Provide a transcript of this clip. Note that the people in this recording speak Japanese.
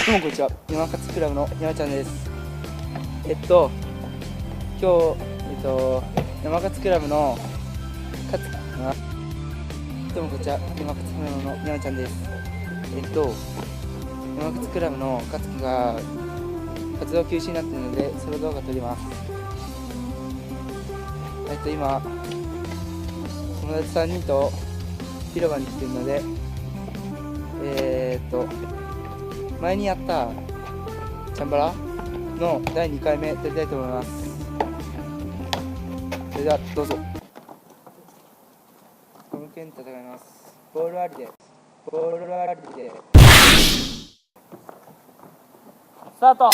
どうもこんにちは、山勝クラブの山ちゃんです。今日、山勝クラブのどうもこんにちは、山勝クラブの山ちゃんです。山勝クラブの勝樹が活動休止になっているので、ソロ動画撮ります。今、友達3人と広場に来ているので、前にやったチャンバラの第2回目撮りたいと思います。それではどうぞ。ゴム剣戦います。ボールありでスタート。